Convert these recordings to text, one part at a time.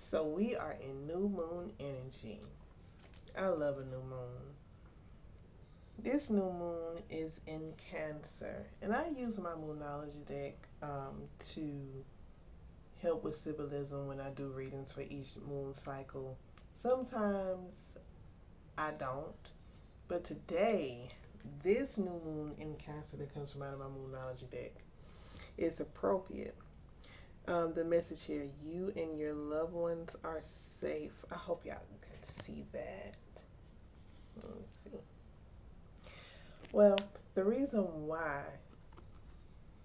So we are in new moon energy. I love a new moon. This new moon is in Cancer, and I use my Moonology deck to help with symbolism when I do readings for each moon cycle. Sometimes I don't, but today, this new moon in Cancer that comes from out of my Moonology deck is appropriate. The message here: you and your loved ones are safe. I hope y'all can see that. Let me see. Well, the reason why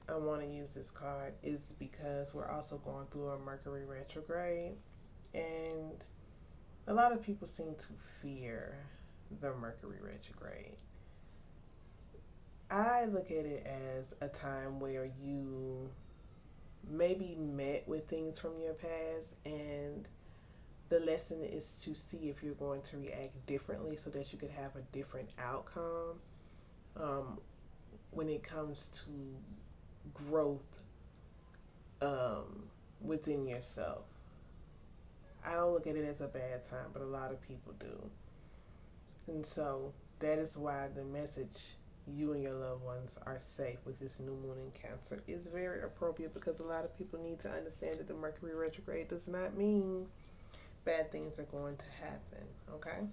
I want to use this card is because we're also going through a Mercury retrograde, and a lot of people seem to fear the Mercury retrograde. I look at it as a time where you maybe met with things from your past, and the lesson is to see if you're going to react differently so that you could have a different outcome um, when it comes to growth within yourself. I don't look at it as a bad time, but a lot of people do. And so that is why the message, you and your loved ones are safe with this new moon in Cancer, is very appropriate because a lot of people need to understand that the Mercury retrograde does not mean bad things are going to happen, okay?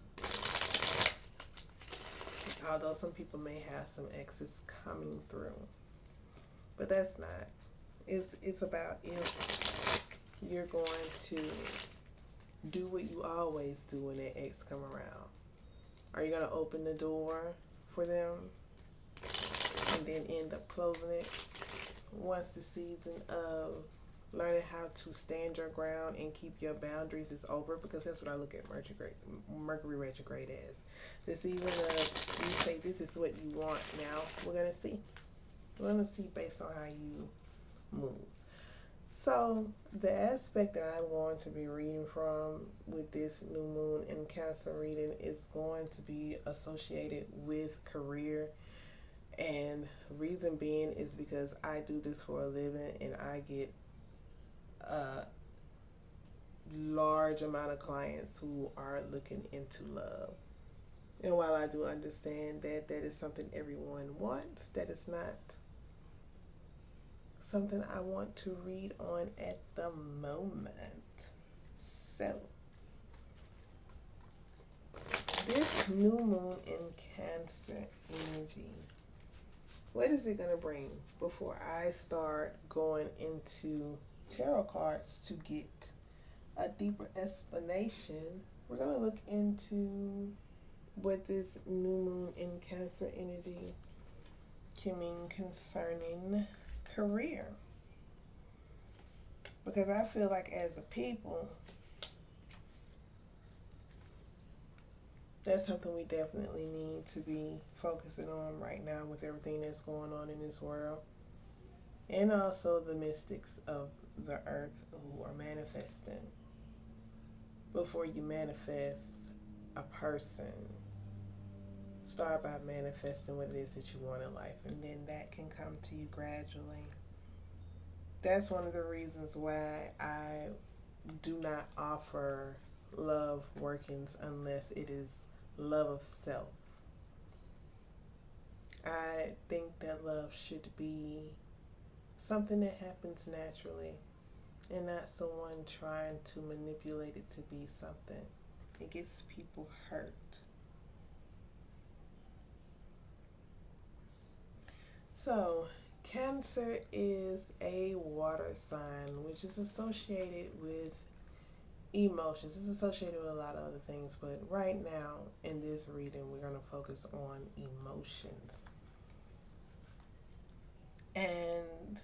Although some people may have some exes coming through. But that's not. It's about if you're going to do what you always do when that ex come around. Are you gonna open the door for them and then end up closing it once the season of learning how to stand your ground and keep your boundaries is over? Because that's what I look at Mercury retrograde as. The season of you say this is what you want now, we're gonna see. We're gonna see based on how you move. So the aspect that I'm going to be reading from with this new moon in Cancer reading is going to be associated with career, and reason being is because I do this for a living and I get a large amount of clients who are looking into love. And while I do understand that that is something everyone wants, that is not something I want to read on at the moment. So, this new moon in Cancer energy, what is it going to bring before I start going into tarot cards to get a deeper explanation? We're going to look into what this new moon in Cancer energy can mean concerning career. Because I feel like as a people, that's something we definitely need to be focusing on right now with everything that's going on in this world. And also the mystics of the earth who are manifesting. Before you manifest a person, start by manifesting what it is that you want in life, and then that can come to you gradually. That's one of the reasons why I do not offer love workings unless it is love of self. I think that love should be something that happens naturally and not someone trying to manipulate it to be something. It gets people hurt. So, Cancer is a water sign, which is associated with emotions. It's associated with a lot of other things, but right now in this reading, we're going to focus on emotions. And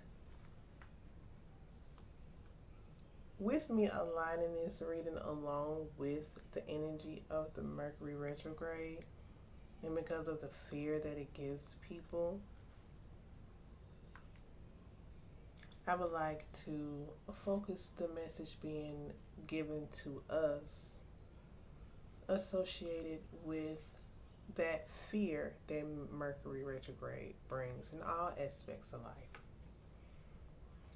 with me aligning this reading along with the energy of the Mercury retrograde, and because of the fear that it gives people, I would like to focus the message being given to us associated with that fear that Mercury retrograde brings in all aspects of life.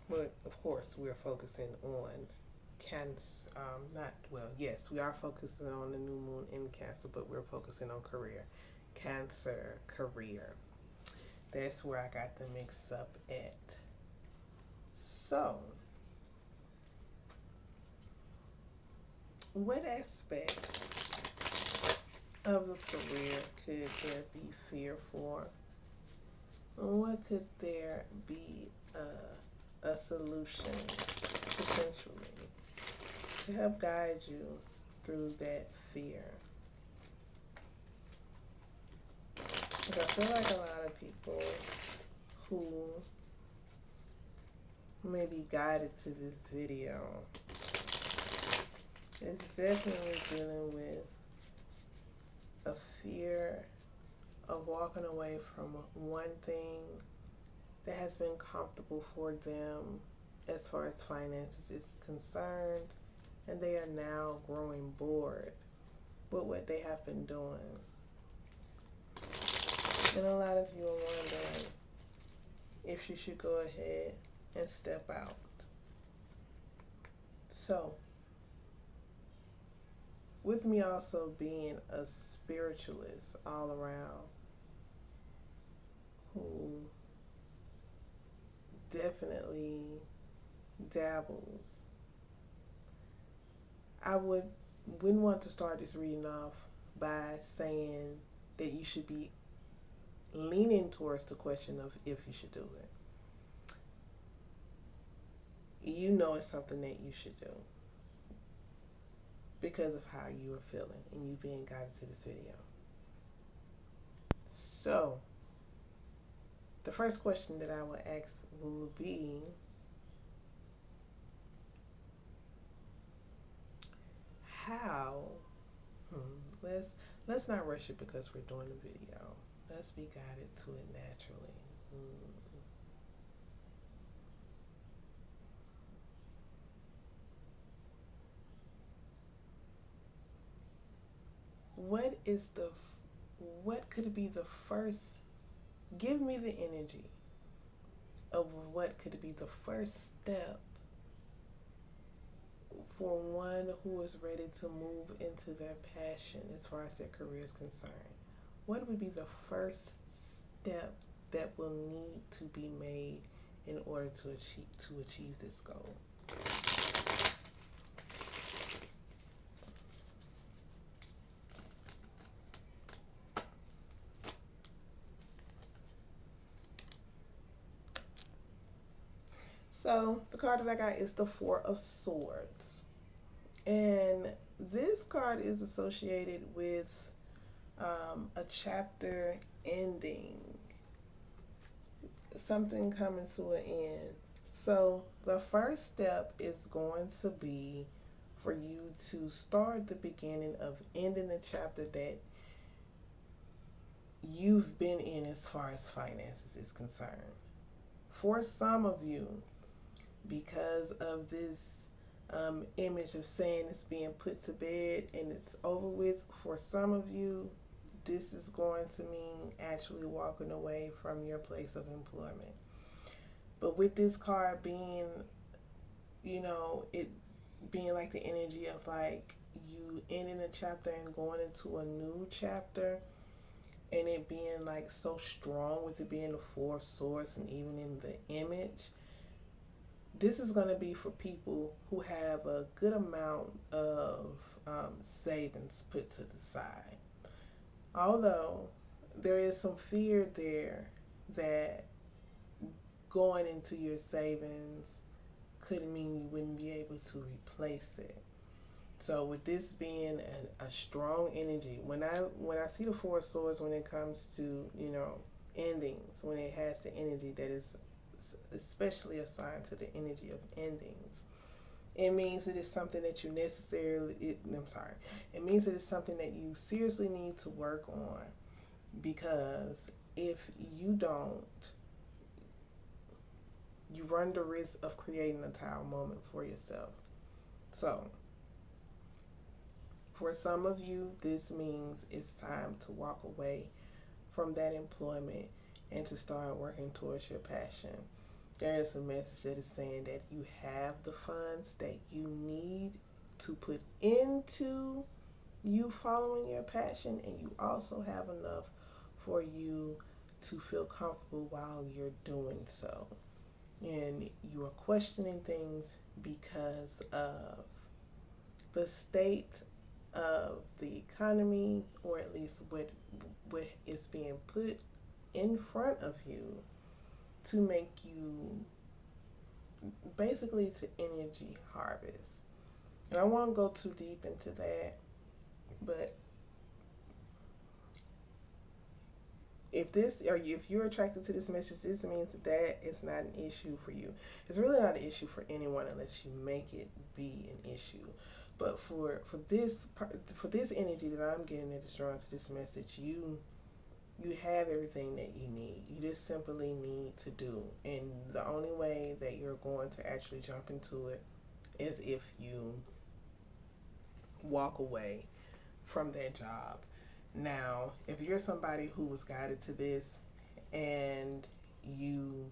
But of course, we're focusing on Cancer, not well. Yes, we are focusing on the new moon in Cancer, but we're focusing on career. Cancer career. That's where I got the mix up at. So, what aspect of the career could there be fear for? What could there be a solution potentially to help guide you through that fear? Because I feel like a lot of people who may be guided to this video is definitely dealing with a fear of walking away from one thing that has been comfortable for them as far as finances is concerned, and they are now growing bored with what they have been doing. And a lot of you are wondering if you should go ahead and step out. So, with me also being a spiritualist all around who definitely dabbles, I wouldn't want to start this reading off by saying that you should be leaning towards the question of if you should do it. You know it's something that you should do because of how you are feeling and you being guided to this video. So, the first question that I will ask will be, how? Let's not rush it because we're doing the video. Let's be guided to it naturally. What could be the first, give me the energy of what could be the first step for one who is ready to move into their passion as far as their career is concerned. What would be the first step that will need to be made in order to achieve this goal? So the card that I got is the Four of Swords. And this card is associated with a chapter ending, something coming to an end. So the first step is going to be for you to start the beginning of ending the chapter that you've been in as far as finances is concerned. For some of you, because of this image of saying it's being put to bed and it's over with, for some of you, this is going to mean actually walking away from your place of employment. But with this card being, it being like the energy of like you ending a chapter and going into a new chapter, and it being like so strong with it being the Four of Swords and even in the image, this is going to be for people who have a good amount of savings put to the side. Although there is some fear there that going into your savings could mean you wouldn't be able to replace it. So with this being a strong energy, when I see the Four of Swords, when it comes to endings, when it has the energy that is especially assigned to the energy of endings, it means it is something that you it means it is something that you seriously need to work on, because if you don't, you run the risk of creating a tower moment for yourself. So for some of you, this means it's time to walk away from that employment and to start working towards your passion. There is a message that is saying that you have the funds that you need to put into you following your passion, and you also have enough for you to feel comfortable while you're doing so. And you are questioning things because of the state of the economy, or at least what is being put in front of you to make you basically to energy harvest. And I won't go too deep into that, but if you're attracted to this message, this means that is not an issue for you. It's really not an issue for anyone unless you make it be an issue. But for this energy that I'm getting that is drawn to this message, you have everything that you need. You just simply need to do. And the only way that you're going to actually jump into it is if you walk away from that job. Now, if you're somebody who was guided to this and you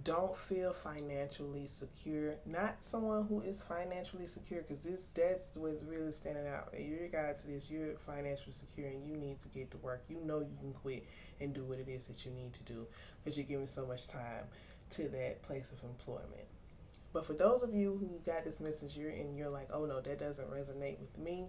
don't feel financially secure, not someone who is financially secure, because that's what's really standing out. If you're guided to this, you're financially secure and you need to get to work. You know you can quit and do what it is that you need to do because you're giving so much time to that place of employment. But for those of you who got this message and you're like, oh no, that doesn't resonate with me,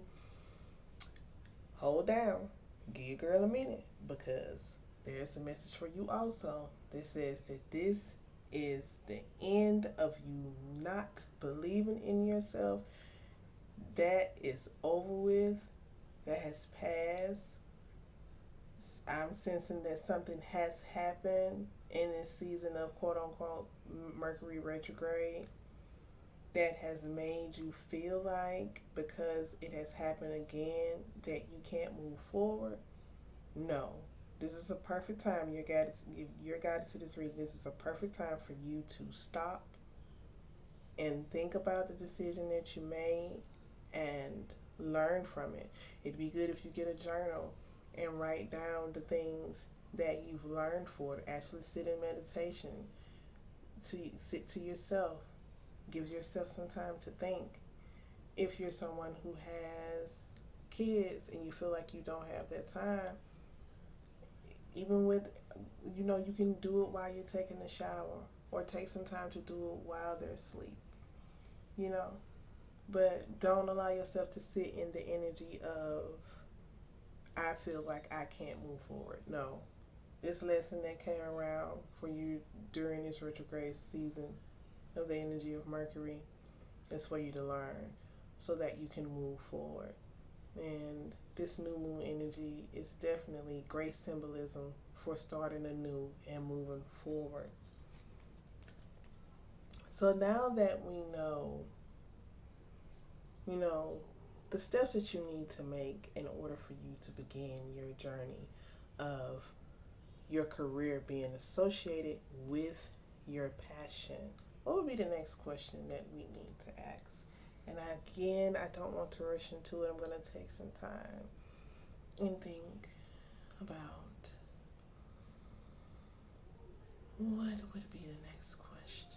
hold down. Give your girl a minute, because there's a message for you also that says that this is the end of you not believing in yourself. That is over with. That has passed. I'm sensing that something has happened in this season of quote unquote Mercury retrograde that has made you feel like, because it has happened again, that you can't move forward. No. This is a perfect time. If you're guided to this reading, this is a perfect time for you to stop and think about the decision that you made and learn from it. It'd be good if you get a journal and write down the things that you've learned for it. Actually sit in meditation. Sit to yourself. Give yourself some time to think. If you're someone who has kids and you feel like you don't have that time, even with, you can do it while you're taking a shower, or take some time to do it while they're asleep, you know. But don't allow yourself to sit in the energy of, I feel like I can't move forward. No. This lesson that came around for you during this retrograde season of the energy of Mercury is for you to learn so that you can move forward. And this new moon energy is definitely great symbolism for starting anew and moving forward. So now that we know, the steps that you need to make in order for you to begin your journey of your career being associated with your passion, what would be the next question that we need to ask? And again, I don't want to rush into it. I'm going to take some time and think about what would be the next question.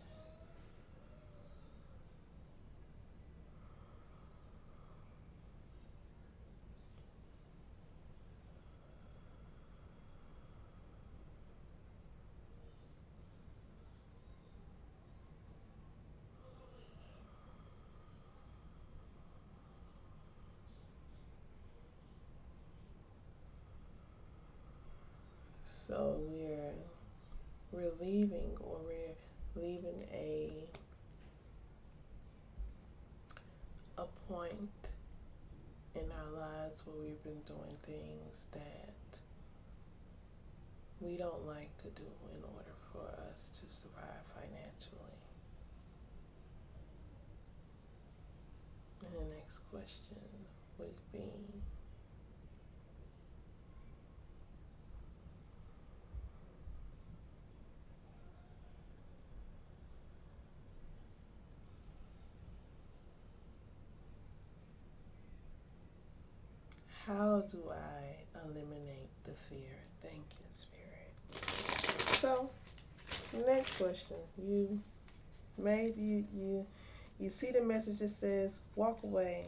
So we're leaving, or we're leaving a point in our lives where we've been doing things that we don't like to do in order for us to survive financially. And the next question would be, how do I eliminate the fear? Thank you, Spirit. So Next question. You see the message that says walk away.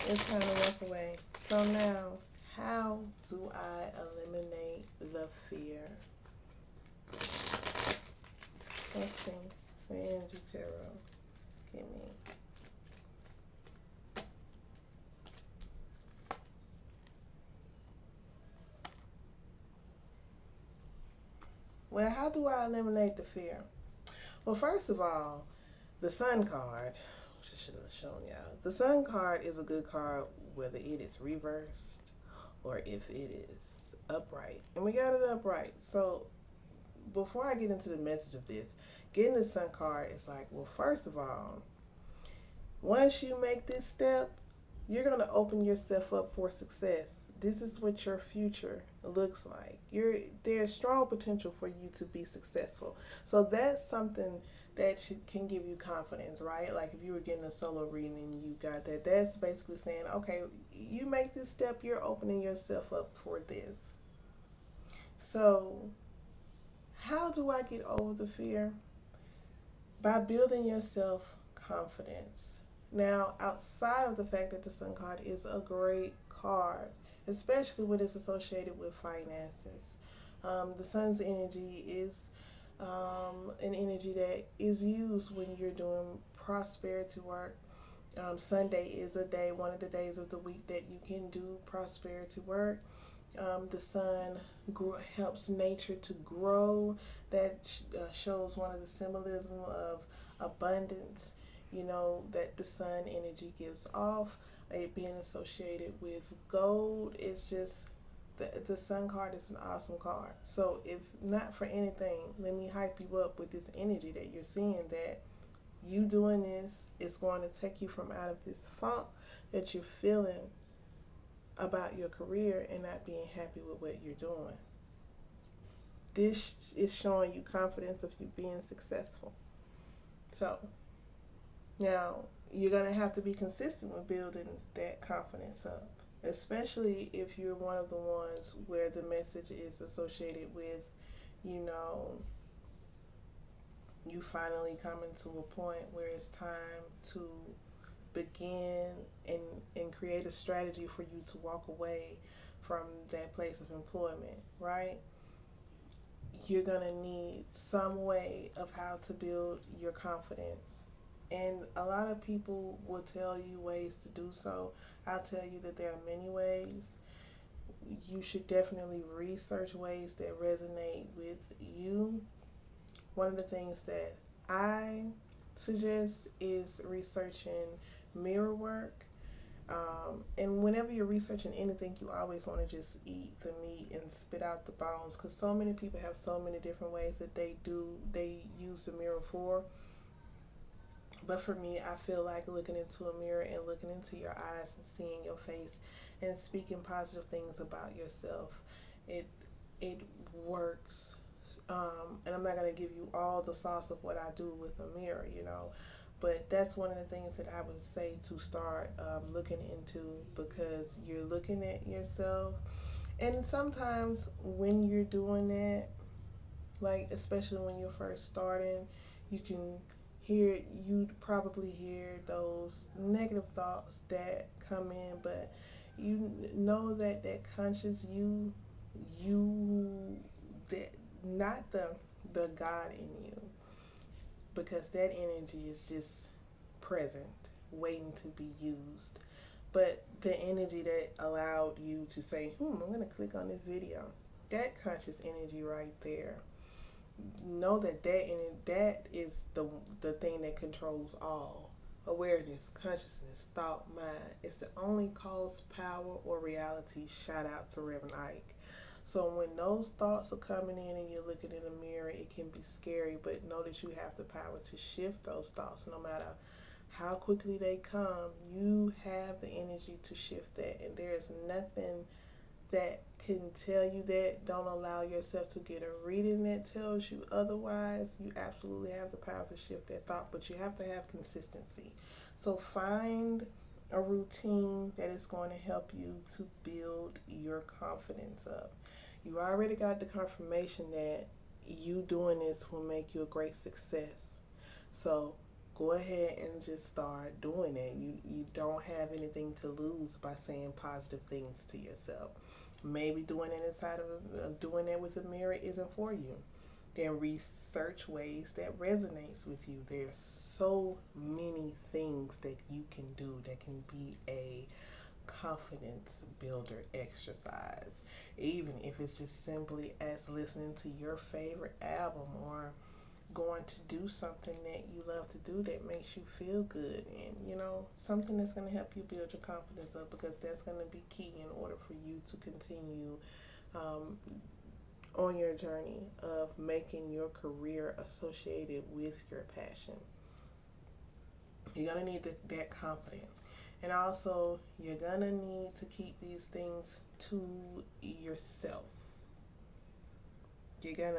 It's time to walk away. So now, how do I eliminate the fear? Let's see. For Energy Tarot, give me. Well, how do I eliminate the fear? Well, first of all, the Sun card, which I should have shown y'all. The Sun card is a good card whether it is reversed or if it is upright. And we got it upright. So before I get into the message of this, getting the Sun card is like, well, first of all, once you make this step, you're going to open yourself up for success. This is what your future looks like. There's strong potential for you to be successful. So that's something that can give you confidence, right? Like if you were getting a solo reading and you got that, that's basically saying, okay, you make this step, you're opening yourself up for this. So how do I get over the fear? By building yourself confidence. Now, outside of the fact that the Sun card is a great card, especially when it's associated with finances, the Sun's energy is an energy that is used when you're doing prosperity work. Sunday is one of the days of the week that you can do prosperity work. The sun helps nature to grow. That shows one of the symbolism of abundance, that the sun energy gives off. It being associated with gold, it's just the sun card is an awesome card. So if not for anything, let me hype you up with this energy that you're seeing, that you doing this is going to take you from out of this funk that you're feeling about your career and not being happy with what you're doing. This is showing you confidence of you being successful. So now you're going to have to be consistent with building that confidence up, especially if you're one of the ones where the message is associated with, you finally coming to a point where it's time to begin and create a strategy for you to walk away from that place of employment, right? You're going to need some way of how to build your confidence. And a lot of people will tell you ways to do so. I'll tell you that there are many ways. You should definitely research ways that resonate with you. One of the things that I suggest is researching mirror work. And whenever you're researching anything, you always want to just eat the meat and spit out the bones, because so many people have so many different ways that they use the mirror for. But for me, I feel like looking into a mirror and looking into your eyes and seeing your face and speaking positive things about yourself, it works. And I'm not going to give you all the sauce of what I do with a mirror, but that's one of the things that I would say to start looking into, because you're looking at yourself. And sometimes when you're doing that, like especially when you're first starting, you'd probably hear those negative thoughts that come in, but you know that conscious you, that not the God in you, because that energy is just present, waiting to be used. But the energy that allowed you to say, I'm going to click on this video, that conscious energy right there, know that is the thing that controls all. Awareness, consciousness, thought, mind. It's the only cause, power, or reality. Shout out to Reverend Ike. So when those thoughts are coming in and you're looking in a mirror, it can be scary, but know that you have the power to shift those thoughts. No matter how quickly they come, you have the energy to shift that. And there is nothing that can tell you that. Don't allow yourself to get a reading that tells you otherwise. You absolutely have the power to shift that thought, but you have to have consistency. So find a routine that is going to help you to build your confidence up. You already got the confirmation that you doing this will make you a great success. So go ahead and just start doing it. You don't have anything to lose by saying positive things to yourself. Maybe doing it inside of doing it with a mirror isn't for you. Then research ways that resonates with you. There's so many things that you can do that can be a confidence builder exercise. Even if it's just simply as listening to your favorite album, or going to do something that you love to do that makes you feel good, and something that's going to help you build your confidence up, because that's going to be key in order for you to continue on your journey of making your career associated with your passion. You're going to need that confidence. And also, you're going to need to keep these things to yourself. You're going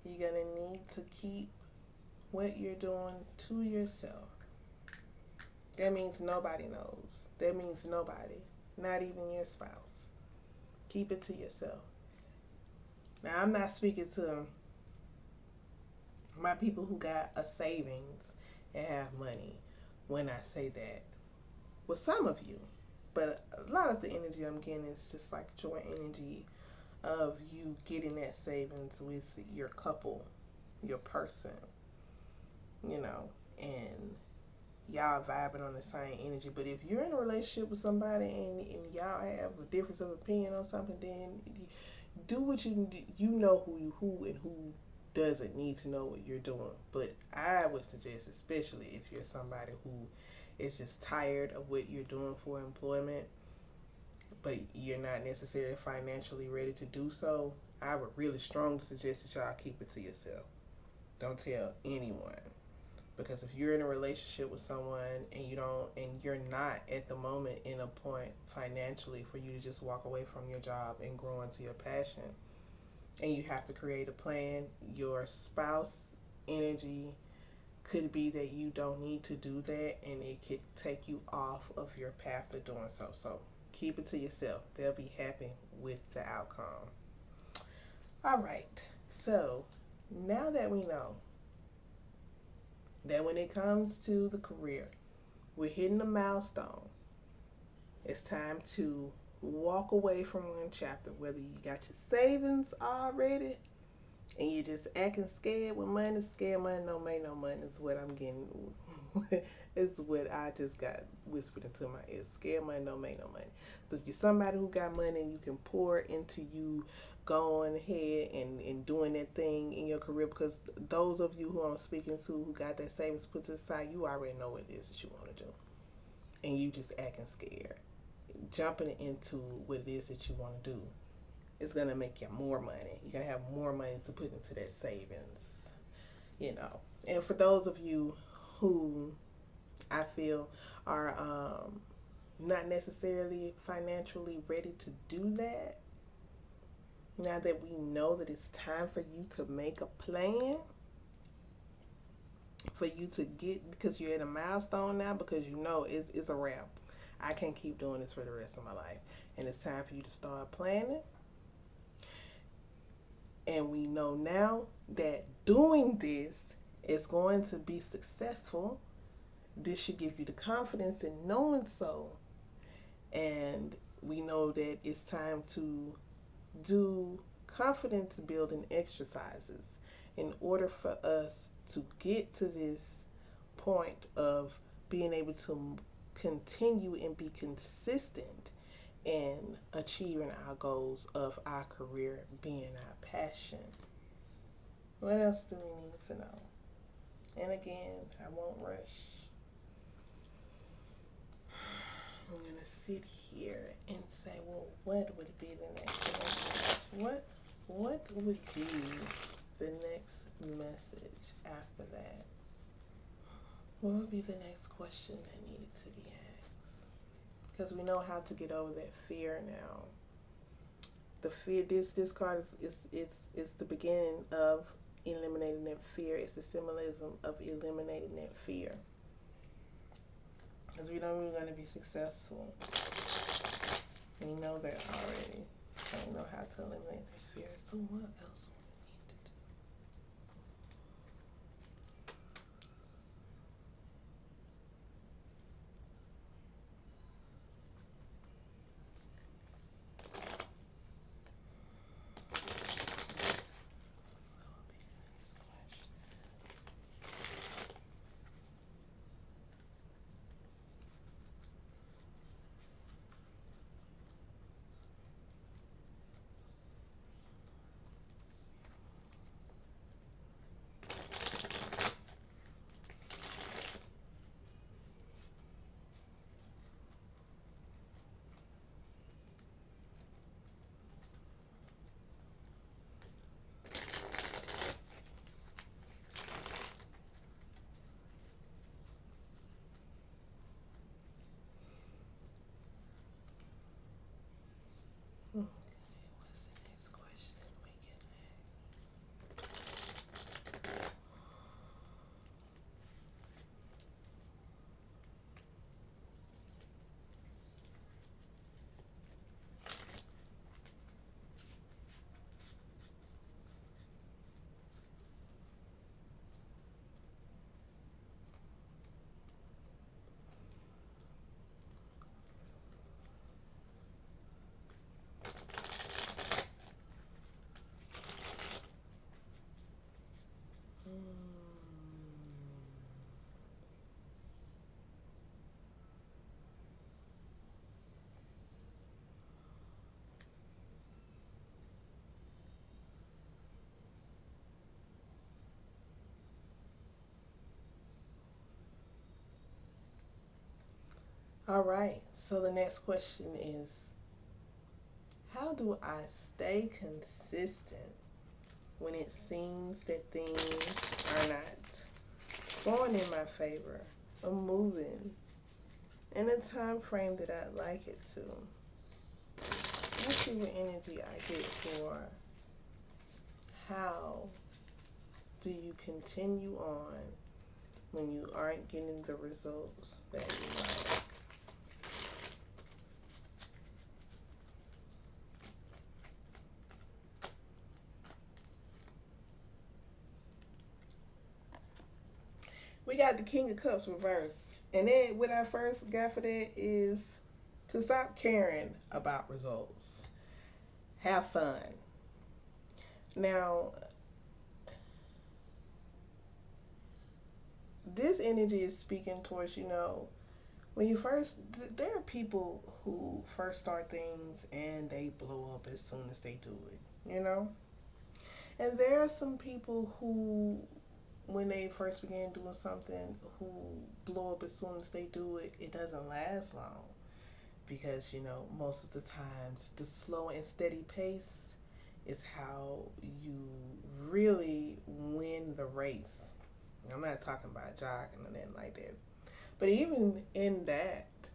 to need to keep what you're doing to yourself. That means nobody knows. That means nobody, not even your spouse. Keep it to yourself. Now, I'm not speaking to my people who got a savings and have money when I say that. With some of you, but a lot of the energy I'm getting is just like joint energy of you getting that savings with your couple, your person, and y'all vibing on the same energy. But if you're in a relationship with somebody and y'all have a difference of opinion on something, then do what you know who and who doesn't need to know what you're doing. But I would suggest, especially if you're somebody who is just tired of what you're doing for employment, but you're not necessarily financially ready to do so, I would really strongly suggest that y'all keep it to yourself. Don't tell anyone. Because if you're in a relationship with someone and you're not at the moment in a point financially for you to just walk away from your job and grow into your passion, and you have to create a plan, your spouse energy could be that you don't need to do that, and it could take you off of your path to doing so. So keep it to yourself. They'll be happy with the outcome. All right. So now that we know that when it comes to the career, we're hitting a milestone, it's time to walk away from one chapter, whether you got your savings already and you're just acting scared with money. Scared money don't make no money is what I'm getting. It's what I just got whispered into my ear. Scared money don't make no money. So if you're somebody who got money and you can pour into you going ahead and doing that thing in your career, because those of you who I'm speaking to who got that savings put to the side, you already know what it is that you want to do. And you just acting scared. Jumping into what it is that you want to do is going to make you more money. You're going to have more money to put into that savings, And for those of you who I feel are not necessarily financially ready to do that, now that we know that it's time for you to make a plan, for you to get, because you're at a milestone now, because it's a wrap. I can't keep doing this for the rest of my life. And it's time for you to start planning. And we know now that doing this is going to be successful. This should give you the confidence in knowing so. And we know that it's time to do confidence building exercises in order for us to get to this point of being able to continue and be consistent in achieving our goals of our career being our passion. What else do we need to know? And again, I won't rush. I'm going to sit here and say, well, what would be the next message? What would be the next message after that? What would be the next question that needed to be asked? Because we know how to get over that fear now. The fear, this card is the beginning of eliminating that fear. It's the symbolism of eliminating that fear. Because we know we're going to be successful. We know that already. So we know how to eliminate that fear. So what else do we need to do? All right. So the next question is, how do I stay consistent when it seems that things are not going in my favor or moving in a time frame that I'd like it to? Let's see what energy I get for how do you continue on when you aren't getting the results that you like. We got the King of Cups reversed. And then what I first got for that is to stop caring about results. Have fun. Now, this energy is speaking towards, when you first, there are people who first start things and they blow up as soon as they do it. And there are some people who, when they first begin doing something, who blow up as soon as they do it, it doesn't last long. Because, most of the times the slow and steady pace is how you really win the race. I'm not talking about jogging or anything like that. But even in that,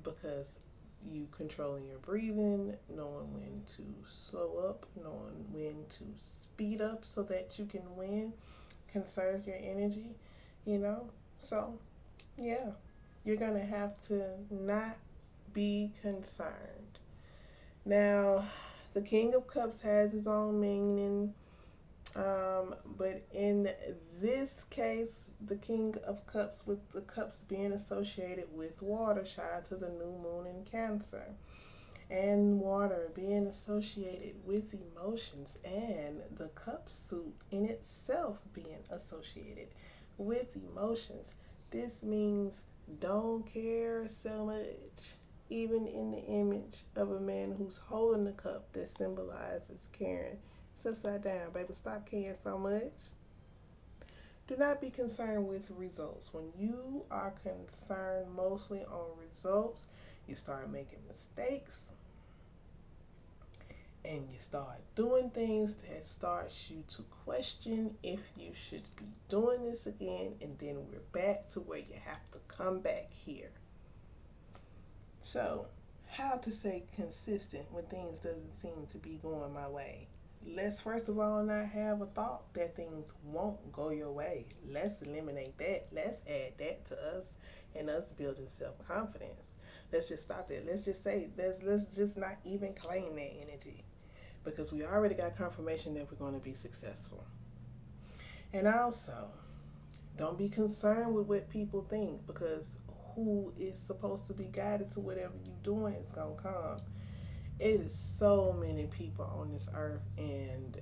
because you controlling your breathing, knowing when to slow up, knowing when to speed up so that you can win, conserve your energy, So, yeah, you're going to have to not be concerned. Now, the King of Cups has his own meaning. But in this case, the King of Cups, with the cups being associated with water, shout out to the new moon in Cancer, and water being associated with emotions, and the cup suit in itself being associated with emotions. This means don't care so much, even in the image of a man who's holding the cup that symbolizes caring. It's upside down, baby. Stop caring so much. Do not be concerned with results. When you are concerned mostly on results, you start making mistakes and you start doing things that starts you to question if you should be doing this again, and then we're back to where you have to come back here. So, how to stay consistent when things doesn't seem to be going my way? Let's first of all not have a thought that things won't go your way. Let's eliminate that. Let's add that to us and us building self-confidence. Let's just stop that. Let's just say, let's just not even claim that energy, because we already got confirmation that we're going to be successful. And also, don't be concerned with what people think, because who is supposed to be guided to whatever you're doing is going to come. It is so many people on this earth, and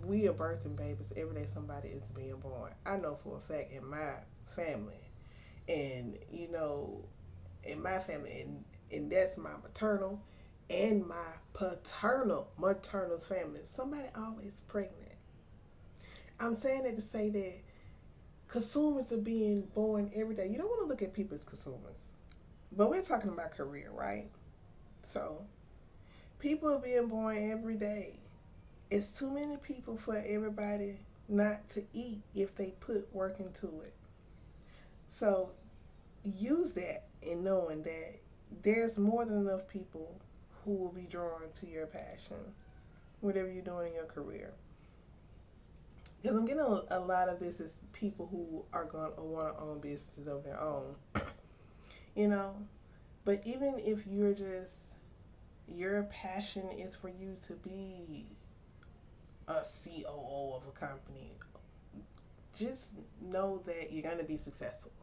we are birthing babies every day. Somebody is being born. I know for a fact in my family, and in my family, and that's my maternal and my maternal's family. Somebody always pregnant. I'm saying that to say that consumers are being born every day. You don't want to look at people as consumers, but we're talking about career, right? So, people are being born every day. It's too many people for everybody not to eat if they put work into it. So, use that in knowing that there's more than enough people who will be drawn to your passion, whatever you're doing in your career. Because I'm getting a lot of this is people who are going to want to own businesses of their own, you know. But even if your passion is for you to be a COO of a company, just know that you're going to be successful.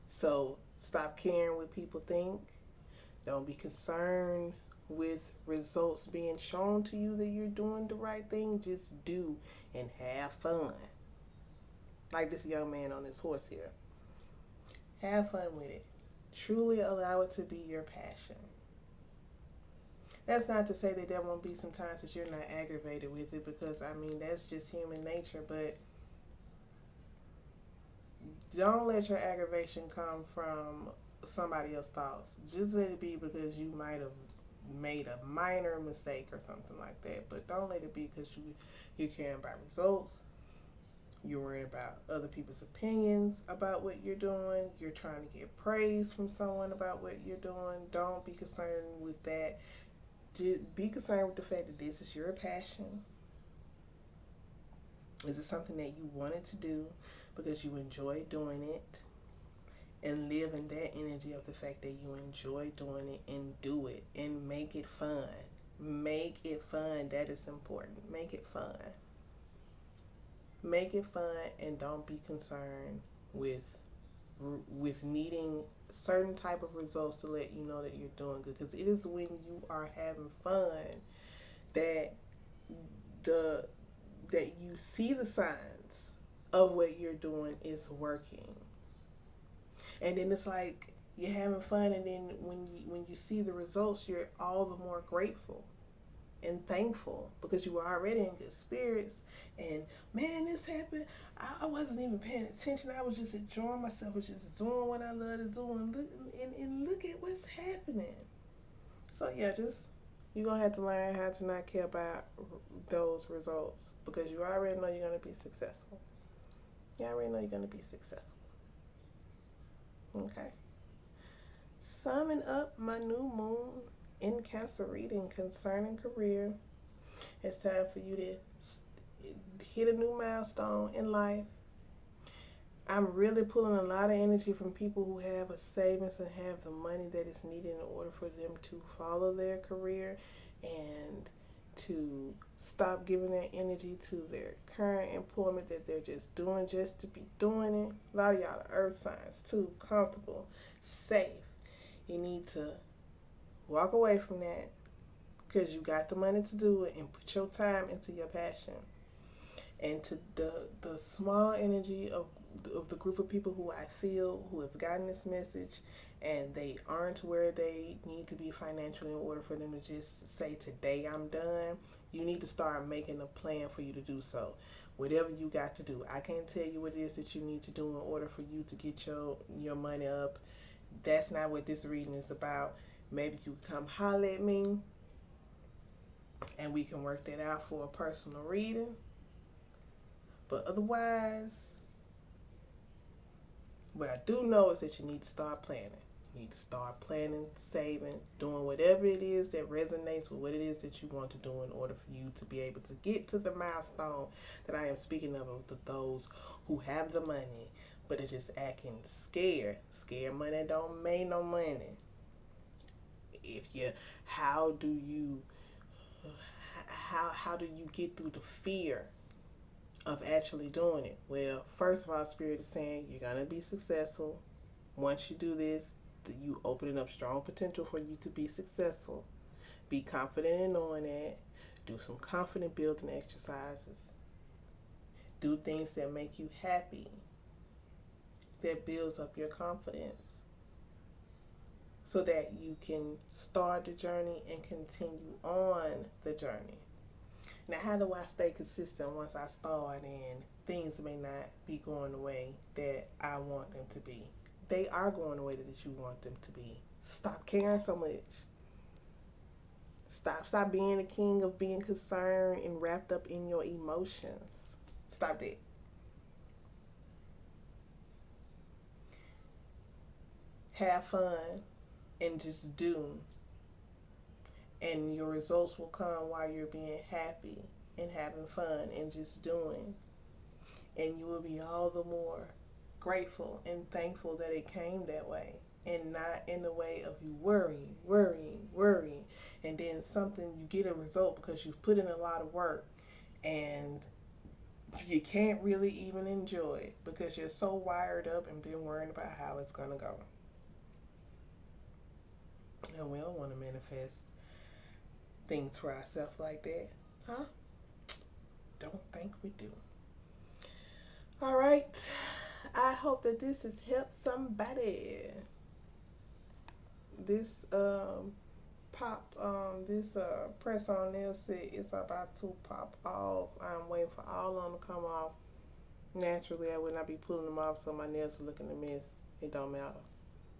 So stop caring what people think. Don't be concerned with results being shown to you that you're doing the right thing. Just do and have fun. Like this young man on this horse here. Have fun with it. Truly allow it to be your passion. That's not to say that there won't be some times that you're not aggravated with it, because I mean that's just human nature, but Don't let your aggravation come from somebody else's thoughts. Just let it be because you might have made a minor mistake or something like that. But don't let it be because you're caring about results. You're worried about other people's opinions about what you're doing. You're trying to get praise from someone about what you're doing. Don't be concerned with that. Just be concerned with the fact that this is your passion. Is it something that you wanted to do because you enjoy doing it? And live in that energy of the fact that you enjoy doing it and do it and make it fun. Make it fun. That is important. Make it fun. Make it fun and don't be concerned with needing certain type of results to let you know that you're doing good, because it is when you are having fun that the that you see the signs of what you're doing is working. And then it's like you're having fun, and then when you see the results, you're all the more grateful and thankful because you were already in good spirits. And man, this happened. I wasn't even paying attention. I was just enjoying myself, was just doing what I love to do, and look at what's happening. So yeah, just you're gonna have to learn how to not care about those results because you already know you're gonna be successful. You already know you're gonna be successful. Okay. Summing up my new moon in Cancer reading concerning career, it's time for you to hit a new milestone in life. I'm really pulling a lot of energy from people who have a savings and have the money that is needed in order for them to follow their career and to stop giving their energy to their current employment that they're just doing just to be doing it. A lot of y'all are earth signs too, comfortable, safe. You need to walk away from that because you got the money to do it and put your time into your passion. And to the small energy of the group of people who I feel who have gotten this message and they aren't where they need to be financially in order for them to just say today I'm done, you need to start making a plan for you to do so. Whatever you got to do. I can't tell you what it is that you need to do in order for you to get your money up. That's not what this reading is about. Maybe you come holler at me and we can work that out for a personal reading. But otherwise, what I do know is that you need to start planning. You need to start planning, saving, doing whatever it is that resonates with what it is that you want to do in order for you to be able to get to the milestone that I am speaking of those who have the money but are just acting scared. Scared money don't make no money. How do you get through the fear of actually doing it? Well, first of all, Spirit is saying you're going to be successful. Once you do this, you opening up strong potential for you to be successful. Be confident in knowing that. Do some confident building exercises. Do things that make you happy, that builds up your confidence so that you can start the journey and continue on the journey. Now, how do I stay consistent once I start and things may not be going the way that I want them to be? They are going the way that you want them to be. Stop caring so much. Stop being the king of being concerned and wrapped up in your emotions. Stop that. Have fun and just do. And your results will come while you're being happy and having fun and just doing. And you will be all the more grateful and thankful that it came that way and not in the way of you worrying. And then you get a result because you've put in a lot of work and you can't really even enjoy it because you're so wired up and been worrying about how it's going to go. And we don't want to manifest things for ourselves like that, huh? Don't think we do. All right. I hope that this has helped somebody. This press on nail set is about to pop off. I'm waiting for all of them to come off Naturally, I would not be pulling them off so my nails are looking a mess. It don't matter.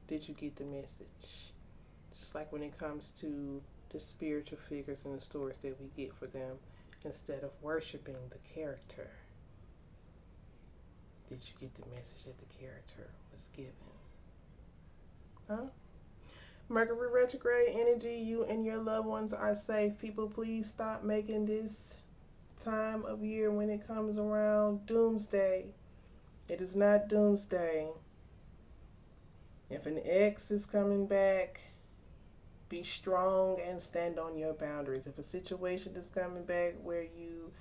Did you get the message? Just like when it comes to the spiritual figures and the stories that we get for them, instead of worshiping the character, did you get the message that the character was given? Huh? Mercury retrograde energy, you and your loved ones are safe. People, please stop making this time of year when it comes around doomsday. It is not doomsday. If an ex is coming back, be strong and stand on your boundaries. If a situation is coming back where you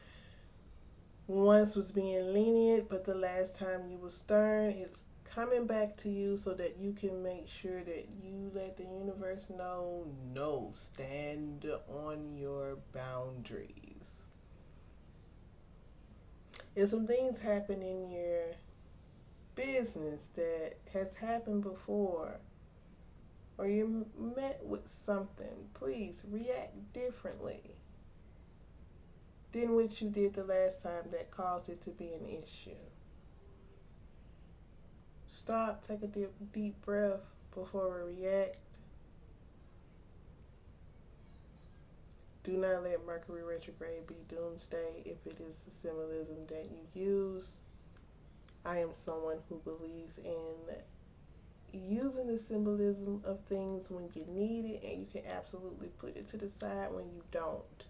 once was being lenient, but the last time you were stern, it's coming back to you so that you can make sure that you let the universe know, no, stand on your boundaries. If some things happen in your business that has happened before, or you met with something, please react differently than what you did the last time that caused it to be an issue. Stop, take a deep breath before we react. Do not let Mercury retrograde be doomsday if it is the symbolism that you use. I am someone who believes in using the symbolism of things when you need it, and you can absolutely put it to the side when you don't.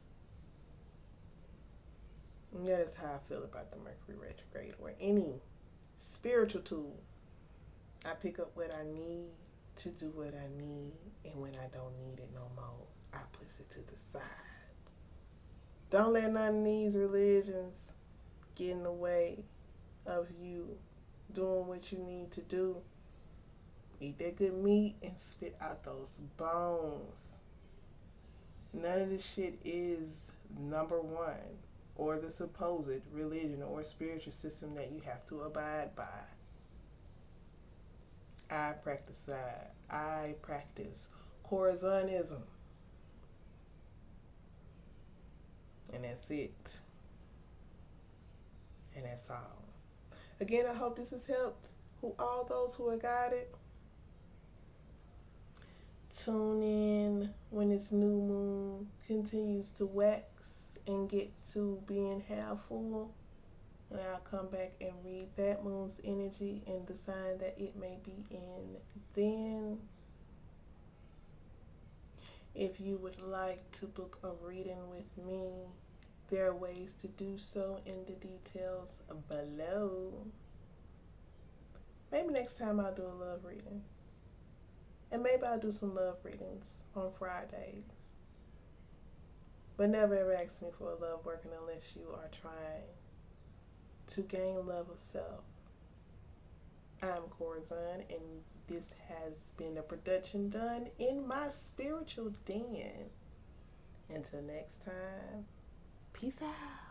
And that is how I feel about the Mercury retrograde or any spiritual tool. I pick up what I need to do what I need, and when I don't need it no more, I place it to the side. Don't let none of these religions get in the way of you doing what you need to do. Eat that good meat and spit out those bones. None of this shit is number one or the supposed religion or spiritual system that you have to abide by. I practice Corazonism. And that's it. And that's all. Again, I hope this has helped all those who are guided. Tune in when this new moon continues to wax and get to being half full. And I'll come back and read that moon's energy and the sign that it may be in then. If you would like to book a reading with me, there are ways to do so in the details below. Maybe next time I'll do a love reading. And maybe I'll do some love readings on Fridays. But never ever ask me for a love working unless you are trying to gain love of self. I'm Corazon, and this has been a production done in my spiritual den. Until next time, peace out.